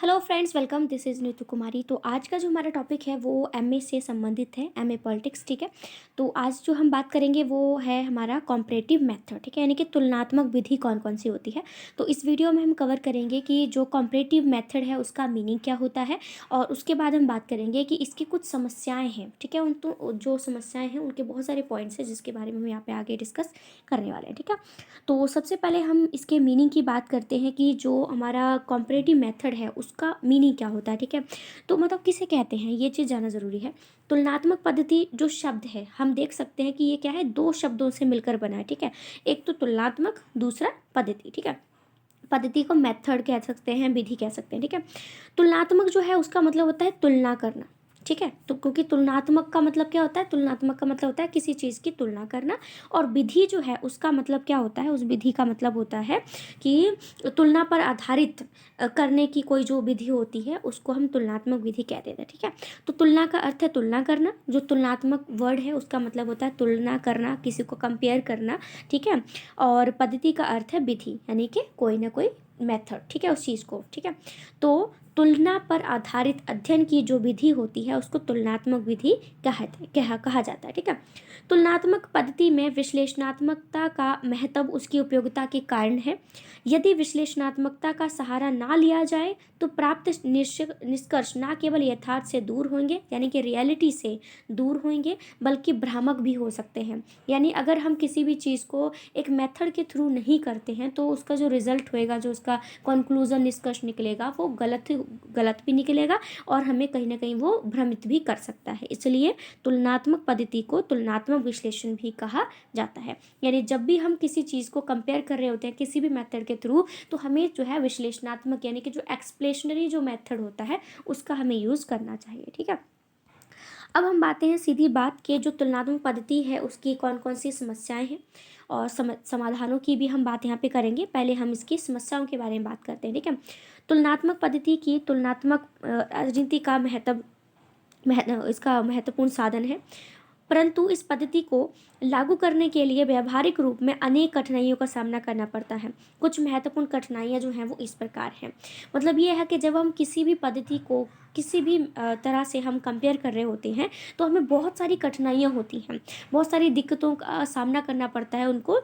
Hello friends, welcome. This is Neetu Kumari. तो आज का जो हमारा टॉपिक है वो एमए से संबंधित है, एमए पॉलिटिक्स। ठीक है। तो आज जो हम बात करेंगे वो है हमारा कॉम्परेटिव मेथड। ठीक है, यानी कि तुलनात्मक विधि कौन कौन सी होती है। तो इस वीडियो में हम कवर करेंगे कि जो कॉम्परेटिव मेथड है उसका मीनिंग क्या होता है, और उसके बाद हम बात करेंगे कि इसकी कुछ समस्याएँ हैं। ठीक है, उन तो जो समस्याएँ हैं उनके बहुत सारे पॉइंट्स हैं जिसके बारे में हम यहाँ पे आगे डिस्कस करने वाले हैं। ठीक है। तो सबसे पहले हम इसके मीनिंग की बात करते हैं कि जो हमारा कॉम्परेटिव मेथड है उसका मीनिंग क्या होता है। ठीक है। तो मतलब किसे कहते हैं ये चीज़ जानना ज़रूरी है। तुलनात्मक पद्धति जो शब्द है हम देख सकते हैं कि ये क्या है, दो शब्दों से मिलकर बना है। ठीक है। एक तो तुलनात्मक, दूसरा पद्धति। ठीक है। पद्धति को मेथड कह सकते हैं, विधि कह सकते हैं। ठीक है। तुलनात्मक जो है उसका मतलब होता है तुलना करना। ठीक है। तो क्योंकि तुलनात्मक का मतलब क्या होता है, तुलनात्मक का मतलब होता है किसी चीज़ की तुलना करना। और विधि जो है उसका मतलब क्या होता है, उस विधि का मतलब होता है कि तुलना पर आधारित करने की कोई जो विधि होती है उसको हम तुलनात्मक विधि कह देते हैं। ठीक है। तो तुलना का अर्थ है तुलना करना। जो तुलनात्मक वर्ड है उसका मतलब होता है तुलना करना, किसी को कंपेयर करना। ठीक है। और पद्धति का अर्थ है विधि, यानी कि कोई ना कोई मेथड। ठीक है, उस चीज़ को। ठीक है। तो तुलना पर आधारित अध्ययन की जो विधि होती है उसको तुलनात्मक विधि कहा जाता है। ठीक है। तुलनात्मक पद्धति में विश्लेषणात्मकता का महत्व उसकी उपयोगिता के कारण है। यदि विश्लेषणात्मकता का सहारा ना लिया जाए तो प्राप्त निष्कर्ष ना केवल यथार्थ से दूर होंगे, यानी कि रियलिटी से दूर होंगे, बल्कि भ्रामक भी हो सकते हैं। यानी अगर हम किसी भी चीज़ को एक मेथड के थ्रू नहीं करते हैं तो उसका जो रिजल्ट होएगा, जो उसका कंक्लूजन, निष्कर्ष निकलेगा, वो गलत भी निकलेगा और हमें कहीं ना कहीं वो भ्रमित भी कर सकता है। इसलिए तुलनात्मक पद्धति को तुलनात्मक विश्लेषण भी कहा जाता है। यानी जब भी हम किसी चीज़ को कंपेयर कर रहे होते हैं किसी भी मेथड के थ्रू, तो हमें जो है विश्लेषणात्मक यानी कि जो एक्सप्लेशनरी जो मेथड होता है उसका हमें यूज़ करना चाहिए। ठीक है। अब हम बातें हैं सीधी बात के जो तुलनात्मक पद्धति है उसकी कौन कौन सी समस्याएं हैं, और समाधानों की भी हम बात यहाँ पे करेंगे। पहले हम इसकी समस्याओं के बारे में बात करते हैं। ठीक है। तुलनात्मक पद्धति की तुलनात्मक राजनीति का इसका महत्वपूर्ण साधन है, परंतु इस पद्धति को लागू करने के लिए व्यावहारिक रूप में अनेक कठिनाइयों का सामना करना पड़ता है। कुछ महत्वपूर्ण कठिनाइयाँ जो हैं वो इस प्रकार हैं। मतलब ये है कि जब हम किसी भी पद्धति को किसी भी तरह से हम कंपेयर कर रहे होते हैं तो हमें बहुत सारी कठिनाइयाँ होती हैं, बहुत सारी दिक्कतों का सामना करना पड़ता है उनको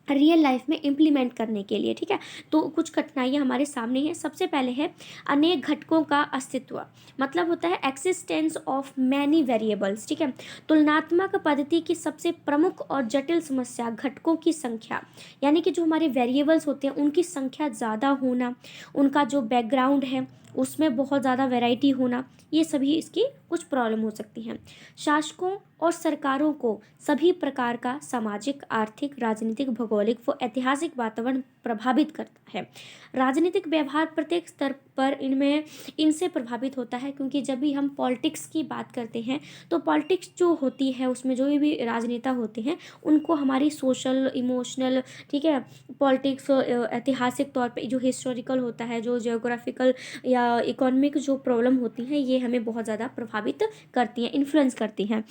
रियल लाइफ में इम्प्लीमेंट करने के लिए। ठीक है। तो कुछ कठिनाइयाँ हमारे सामने हैं। सबसे पहले है अनेक घटकों का अस्तित्व, मतलब होता है एक्सिस्टेंस ऑफ मैनी वेरिएबल्स। ठीक है। तुलनात्मक पद्धति की सबसे प्रमुख और जटिल समस्या घटकों की संख्या, यानी कि जो हमारे वेरिएबल्स होते हैं उनकी संख्या ज़्यादा होना, उनका जो बैकग्राउंड है उसमें बहुत ज़्यादा वैरायटी होना, ये सभी इसकी कुछ प्रॉब्लम हो सकती हैं। शासकों और सरकारों को सभी प्रकार का सामाजिक, आर्थिक, राजनीतिक, भौगोलिक व ऐतिहासिक वातावरण प्रभावित करता है। राजनीतिक व्यवहार प्रत्येक स्तर पर इनसे प्रभावित होता है, क्योंकि जब भी हम पॉलिटिक्स की बात करते हैं तो पॉलिटिक्स जो होती है उसमें जो भी राजनेता होते हैं उनको हमारी सोशल, इमोशनल, ठीक है, पॉलिटिक्स, ऐतिहासिक तौर पे जो हिस्टोरिकल होता है, जो जियोग्राफिकल या इकोनॉमिक जो प्रॉब्लम होती हैं ये हमें बहुत ज़्यादा प्रभावित करती हैं, इन्फ्लुएंस करती हैं।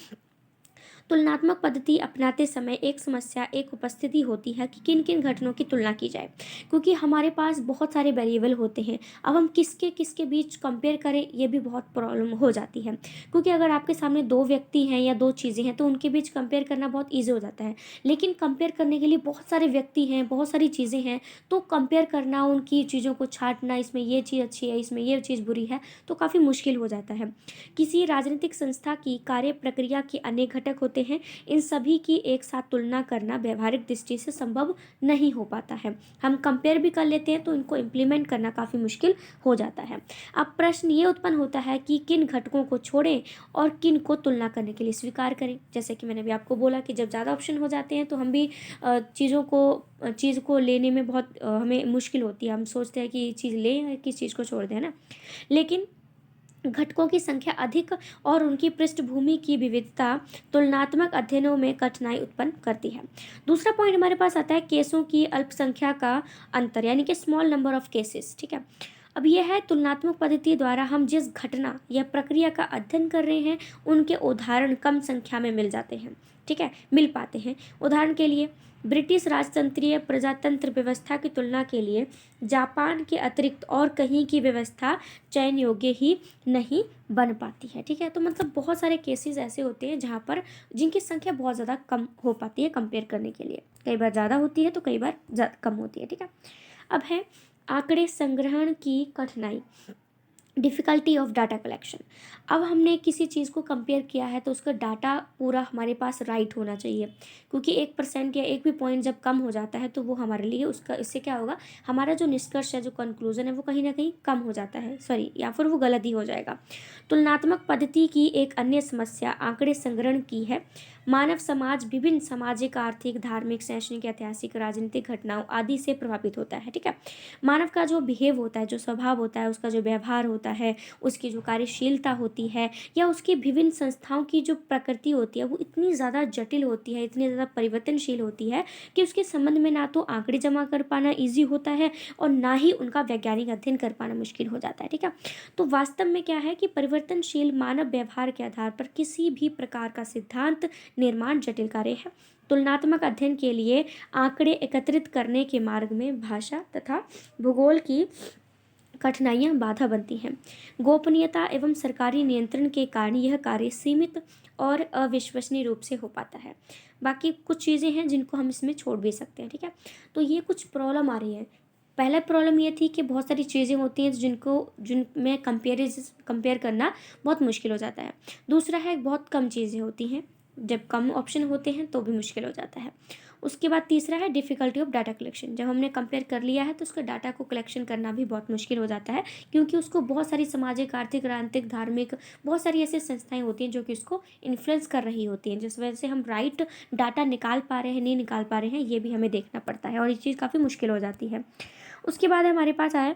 तुलनात्मक पद्धति अपनाते समय एक समस्या एक उपस्थिति होती है कि किन किन घटनों की तुलना की जाए, क्योंकि हमारे पास बहुत सारे वेरिएबल होते हैं। अब हम किसके किसके बीच कंपेयर करें ये भी बहुत प्रॉब्लम हो जाती है, क्योंकि अगर आपके सामने दो व्यक्ति हैं या दो चीज़ें हैं तो उनके बीच कंपेयर करना बहुत ईजी हो जाता है। लेकिन कंपेयर करने के लिए बहुत सारे व्यक्ति हैं, बहुत सारी चीज़ें हैं, तो कंपेयर करना, उनकी चीज़ों को छांटना, इसमें ये चीज़ अच्छी है, इसमें ये चीज़ बुरी है, तो काफ़ी मुश्किल हो जाता है। किसी राजनीतिक संस्था की कार्य प्रक्रिया के अनेक घटक होते हैं, इन सभी की एक साथ तुलना करना व्यवहारिक दृष्टि से संभव नहीं हो पाता है। हम कंपेयर भी कर लेते हैं तो इनको इम्प्लीमेंट करना काफ़ी मुश्किल हो जाता है। अब प्रश्न ये उत्पन्न होता है कि किन घटकों को छोड़ें और किन को तुलना करने के लिए स्वीकार करें। जैसे कि मैंने भी आपको बोला कि जब ज़्यादा ऑप्शन हो जाते हैं तो हम भी चीज़ को लेने में बहुत हमें मुश्किल होती है। हम सोचते हैं कि ये चीज़ लें या किस चीज़ को छोड़ दें, है ना। लेकिन घटकों की संख्या अधिक और उनकी पृष्ठभूमि की विविधता तुलनात्मक अध्ययनों में कठिनाई उत्पन्न करती है। दूसरा पॉइंट हमारे पास आता है केसों की अल्पसंख्या का अंतर, यानी कि स्मॉल नंबर ऑफ केसेस। ठीक है। अब यह है तुलनात्मक पद्धति द्वारा हम जिस घटना या प्रक्रिया का अध्ययन कर रहे हैं उनके उदाहरण कम संख्या में मिल जाते हैं, ठीक है, मिल पाते हैं। उदाहरण के लिए ब्रिटिश राजतंत्रीय प्रजातंत्र व्यवस्था की तुलना के लिए जापान के अतिरिक्त और कहीं की व्यवस्था चयन योग्य ही नहीं बन पाती है, ठीक है। तो मतलब बहुत सारे केसेस ऐसे होते हैं जहाँ पर जिनकी संख्या बहुत ज़्यादा कम हो पाती है कंपेयर करने के लिए, कई बार ज़्यादा होती है तो कई बार कम होती है, ठीक है। अब है आंकड़े संग्रहण की कठिनाई, डिफ़िकल्टी ऑफ डाटा कलेक्शन। अब हमने किसी चीज़ को कंपेयर किया है तो उसका डाटा पूरा हमारे पास राइट होना चाहिए, क्योंकि 1% या एक भी पॉइंट जब कम हो जाता है तो वो हमारे लिए उसका इससे क्या होगा, हमारा जो निष्कर्ष है, जो कंक्लूजन है, वो कहीं ना कहीं कम हो जाता है, सॉरी, या फिर वो गलत ही हो जाएगा। तुलनात्मक पद्धति की एक अन्य समस्या आंकड़े संग्रहण की है। मानव समाज विभिन्न सामाजिक, आर्थिक, धार्मिक, शैक्षणिक, ऐतिहासिक, राजनीतिक घटनाओं आदि से प्रभावित होता है, ठीक है। मानव का जो बिहेव होता है, जो स्वभाव होता है, उसका जो व्यवहार होता है, उसकी जो कार्यशीलता होती है, या उसकी विभिन्न संस्थाओं की जो प्रकृति होती है, वो इतनी ज़्यादा जटिल होती है, इतनी ज़्यादा परिवर्तनशील होती है कि उसके संबंध में ना तो आंकड़े जमा कर पाना ईजी होता है और ना ही उनका वैज्ञानिक अध्ययन कर पाना मुश्किल हो जाता है, ठीक है। तो वास्तव में क्या है कि परिवर्तनशील मानव व्यवहार के आधार पर किसी भी प्रकार का सिद्धांत निर्माण जटिल कार्य है। तुलनात्मक अध्ययन के लिए आंकड़े एकत्रित करने के मार्ग में भाषा तथा भूगोल की कठिनाइयां बाधा बनती हैं। गोपनीयता एवं सरकारी नियंत्रण के कारण यह कार्य सीमित और अविश्वसनीय रूप से हो पाता है। बाकी कुछ चीज़ें हैं जिनको हम इसमें छोड़ भी सकते हैं, ठीक है। तो ये कुछ प्रॉब्लम आ रही है। पहला प्रॉब्लम ये थी कि बहुत सारी चीज़ें होती हैं जिनमें कंपेयर करना बहुत मुश्किल हो जाता है। दूसरा है बहुत कम चीज़ें होती हैं, जब कम ऑप्शन होते हैं तो भी मुश्किल हो जाता है। उसके बाद तीसरा है डिफ़िकल्टी ऑफ डाटा कलेक्शन। जब हमने कंपेयर कर लिया है तो उसका डाटा को कलेक्शन करना भी बहुत मुश्किल हो जाता है, क्योंकि उसको बहुत सारी सामाजिक, आर्थिक, राजनीतिक, धार्मिक, बहुत सारी ऐसी संस्थाएं होती हैं जो कि उसको इन्फ्लुएंस कर रही होती हैं, जिस वजह से हम राइट डाटा निकाल पा रहे हैं, नहीं निकाल पा रहे हैं, ये भी हमें देखना पड़ता है और ये चीज़ काफ़ी मुश्किल हो जाती है। उसके बाद हमारे पास आया,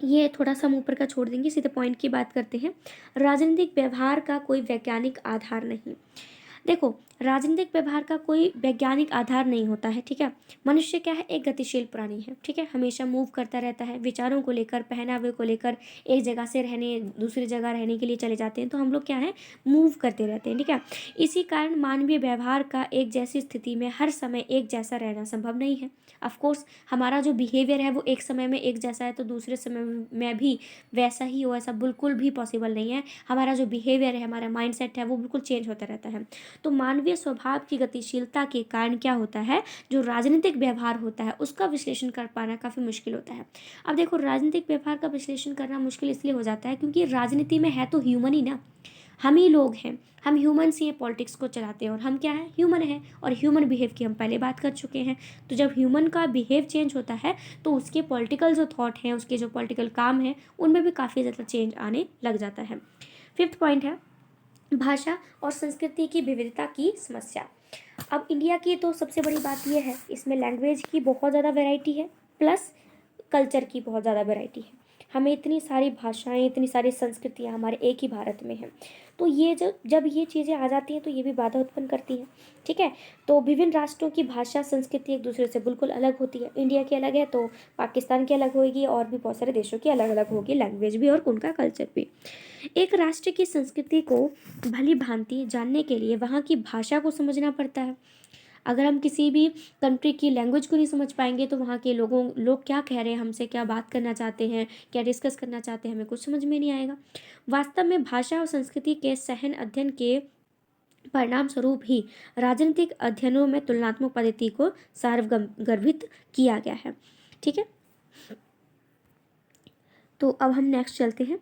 ये थोड़ा सा हम ऊपर का छोड़ देंगे, सीधे पॉइंट की बात करते हैं। राजनीतिक व्यवहार का कोई वैज्ञानिक आधार नहीं। देखो, राजनीतिक व्यवहार का कोई वैज्ञानिक आधार नहीं होता है, ठीक है। मनुष्य क्या है, एक गतिशील प्राणी है, ठीक है, हमेशा मूव करता रहता है, विचारों को लेकर, पहनावे को लेकर, एक जगह से रहने दूसरी जगह रहने के लिए चले जाते हैं, तो हम लोग क्या है, मूव करते रहते हैं, ठीक है। इसी कारण मानवीय व्यवहार का एक जैसी स्थिति में हर समय एक जैसा रहना संभव नहीं है। ऑफकोर्स हमारा जो बिहेवियर है वो एक समय में एक जैसा है तो दूसरे समय में भी वैसा ही हो, ऐसा बिल्कुल भी पॉसिबल नहीं है। हमारा जो बिहेवियर है, हमारा माइंडसेट है, वो बिल्कुल चेंज होता रहता है। तो मानवीय स्वभाव की गतिशीलता के कारण क्या होता है, जो राजनीतिक व्यवहार होता है उसका विश्लेषण कर पाना काफ़ी मुश्किल होता है। अब देखो, राजनीतिक व्यवहार का विश्लेषण करना मुश्किल इसलिए हो जाता है क्योंकि राजनीति में है तो ह्यूमन ही ना, हम ही लोग हैं, हम ह्यूमन्स ही हैं, पॉलिटिक्स को चलाते हैं और हम क्या है, ह्यूमन है, और ह्यूमन बिहेव की हम पहले बात कर चुके हैं। तो जब ह्यूमन का बिहेव चेंज होता है तो उसके पॉलिटिकल जो थॉट हैं, उसके जो पॉलिटिकल काम है, उनमें भी काफ़ी ज़्यादा चेंज आने लग जाता है। फिफ्थ पॉइंट है भाषा और संस्कृति की विविधता की समस्या। अब इंडिया की तो सबसे बड़ी बात यह है, इसमें लैंग्वेज की बहुत ज़्यादा वैरायटी है, प्लस कल्चर की बहुत ज़्यादा वैरायटी है। हमें इतनी सारी भाषाएं, इतनी सारी संस्कृतियाँ हमारे एक ही भारत में हैं, तो ये जब ये चीज़ें आ जाती हैं तो ये भी बाधा उत्पन्न करती हैं, ठीक है। तो विभिन्न राष्ट्रों की भाषा, संस्कृति एक दूसरे से बिल्कुल अलग होती है। इंडिया की अलग है तो पाकिस्तान की अलग होगी, और भी बहुत सारे देशों की अलग अलग होगी, लैंग्वेज भी और उनका कल्चर भी। एक राष्ट्र की संस्कृति को भली भांति जानने के लिए वहाँ की भाषा को समझना पड़ता है। अगर हम किसी भी कंट्री की लैंग्वेज को नहीं समझ पाएंगे तो वहाँ के लोग क्या कह रहे हैं, हमसे क्या बात करना चाहते हैं, क्या डिस्कस करना चाहते हैं, हमें कुछ समझ में नहीं आएगा। वास्तव में भाषा और संस्कृति के सघन अध्ययन के परिणाम स्वरूप ही राजनीतिक अध्ययनों में तुलनात्मक पद्धति को सार्वगर्भित किया गया है, ठीक है। तो अब हम नेक्स्ट चलते हैं।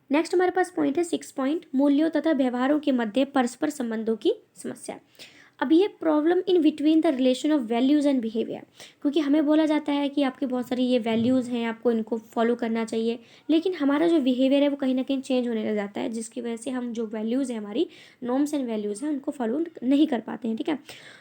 नेक्स्ट हमारे पास पॉइंट है 6 पॉइंट, मूल्यों तथा व्यवहारों के मध्य परस्पर संबंधों की समस्या। अब ये problem in between the relation of values and behaviour, क्योंकि हमें बोला जाता है कि आपकी बहुत सारी ये वैल्यूज़ हैं, आपको इनको फॉलो करना चाहिए, लेकिन हमारा जो बिहेवियर है वो कहीं ना कहीं चेंज होने लग जाता है, जिसकी वजह से हम जो वैल्यूज़ हैं, हमारी नॉर्म्स एंड वैल्यूज़ हैं, उनको फॉलो नहीं कर पाते हैं, ठीक है।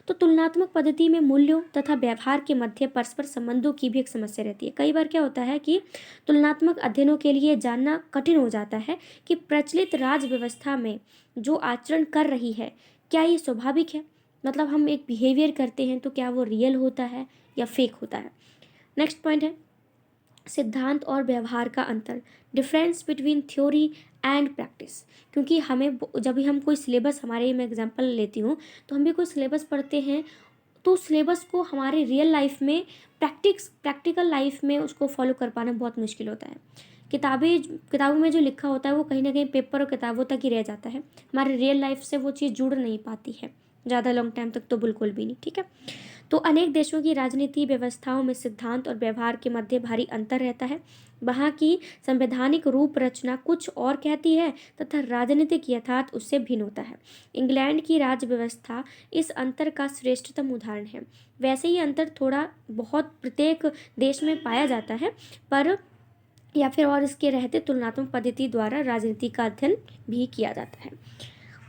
तो तुलनात्मक पद्धति में मूल्यों तथा व्यवहार के मध्य परस्पर संबंधों की भी एक समस्या रहती है। कई बार क्या होता है कि तुलनात्मक अध्ययनों के लिए जानना कठिन हो जाता है कि प्रचलित राज व्यवस्था में जो आचरण कर रही है, क्या ये स्वाभाविक है, मतलब हम एक बिहेवियर करते हैं तो क्या वो रियल होता है या फेक होता है। नेक्स्ट पॉइंट है सिद्धांत और व्यवहार का अंतर, difference between theory and practice. क्योंकि हमें जब भी हम कोई सिलेबस, हमारे मैं एग्जांपल लेती हूँ, तो हम भी कोई सिलेबस पढ़ते हैं तो उस सिलेबस को हमारे रियल लाइफ में, प्रैक्टिकल लाइफ में उसको फॉलो कर पाना बहुत मुश्किल होता है। किताबों में जो लिखा होता है वो कहीं ना कहीं पेपर और किताबों तक ही रह जाता है, हमारे रियल लाइफ से वो चीज़ जुड़ नहीं पाती है ज़्यादा लॉन्ग टाइम तक, तो बिल्कुल भी नहीं। ठीक है। तो अनेक देशों की राजनीति व्यवस्थाओं में सिद्धांत और व्यवहार के मध्य भारी अंतर रहता है। वहाँ की संवैधानिक रूप रचना कुछ और कहती है तथा राजनीतिक यथार्थ उससे भिन्न होता है। इंग्लैंड की राज्य व्यवस्था इस अंतर का श्रेष्ठतम उदाहरण है। वैसे ये अंतर थोड़ा बहुत प्रत्येक देश में पाया जाता है, पर या फिर और इसके रहते तुलनात्मक पद्धति द्वारा राजनीति का अध्ययन भी किया जाता है।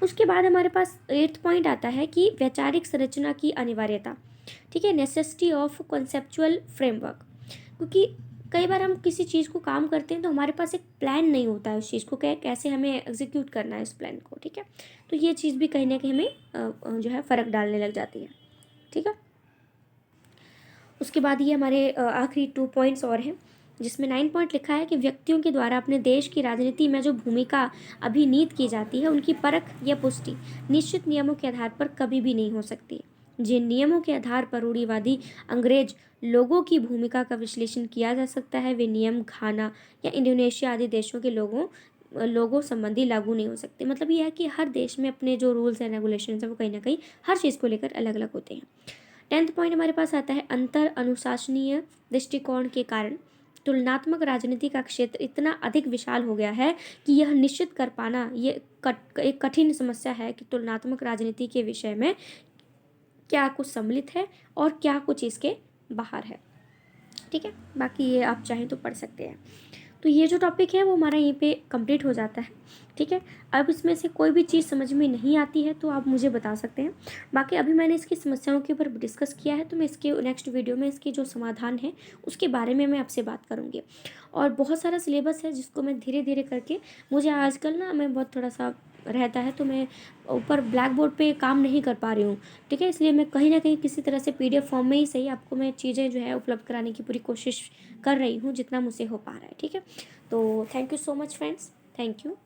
उसके बाद हमारे पास 8th पॉइंट आता है कि वैचारिक संरचना की अनिवार्यता। ठीक है, नेसेसिटी ऑफ कॉन्सेप्चुअल फ्रेमवर्क। क्योंकि कई बार हम किसी चीज़ को काम करते हैं तो हमारे पास एक प्लान नहीं होता है उस चीज़ को कैसे हमें एग्जीक्यूट करना है इस प्लान को। ठीक है, तो ये चीज़ भी कहीं ना कहीं हमें जो है फ़र्क डालने लग जाती है। ठीक है। उसके बाद ये हमारे आखिरी 2 पॉइंट्स और हैं, जिसमें 9 पॉइंट लिखा है कि व्यक्तियों के द्वारा अपने देश की राजनीति में जो भूमिका अभिनीत की जाती है उनकी परख या पुष्टि निश्चित नियमों के आधार पर कभी भी नहीं हो सकती। जिन नियमों के आधार पर रूढ़िवादी अंग्रेज लोगों की भूमिका का विश्लेषण किया जा सकता है, वे नियम घाना या इंडोनेशिया आदि देशों के लोगों संबंधी लागू नहीं हो सकते। मतलब ये है कि हर देश में अपने जो रूल्स एंड रेगुलेशन है वो कहीं ना कहीं हर चीज़ को लेकर अलग अलग होते हैं। 10th पॉइंट हमारे पास आता है अंतर अनुशासनीय दृष्टिकोण के कारण तुलनात्मक राजनीति का क्षेत्र इतना अधिक विशाल हो गया है कि यह निश्चित कर पाना ये एक कठिन समस्या है कि तुलनात्मक राजनीति के विषय में क्या कुछ सम्मिलित है और क्या कुछ इसके बाहर है। ठीक है, बाकी ये आप चाहें तो पढ़ सकते हैं। तो ये जो टॉपिक है वो हमारा यहीं पे कंप्लीट हो जाता है। ठीक है, अब इसमें से कोई भी चीज़ समझ में नहीं आती है तो आप मुझे बता सकते हैं। बाकी अभी मैंने इसकी समस्याओं के ऊपर डिस्कस किया है, तो मैं इसके नेक्स्ट वीडियो में इसकी जो समाधान है उसके बारे में मैं आपसे बात करूँगी। और बहुत सारा सिलेबस है जिसको मैं धीरे धीरे करके, मुझे आजकल ना मैं बहुत थोड़ा सा रहता है तो मैं ऊपर ब्लैक बोर्ड पे काम नहीं कर पा रही हूँ। ठीक है, इसलिए मैं कहीं ना कहीं किसी तरह से PDF फॉर्म में ही सही आपको मैं चीज़ें जो है उपलब्ध कराने की पूरी कोशिश कर रही हूँ जितना मुझसे हो पा रहा है। ठीक है, तो thank you so much friends, thank you.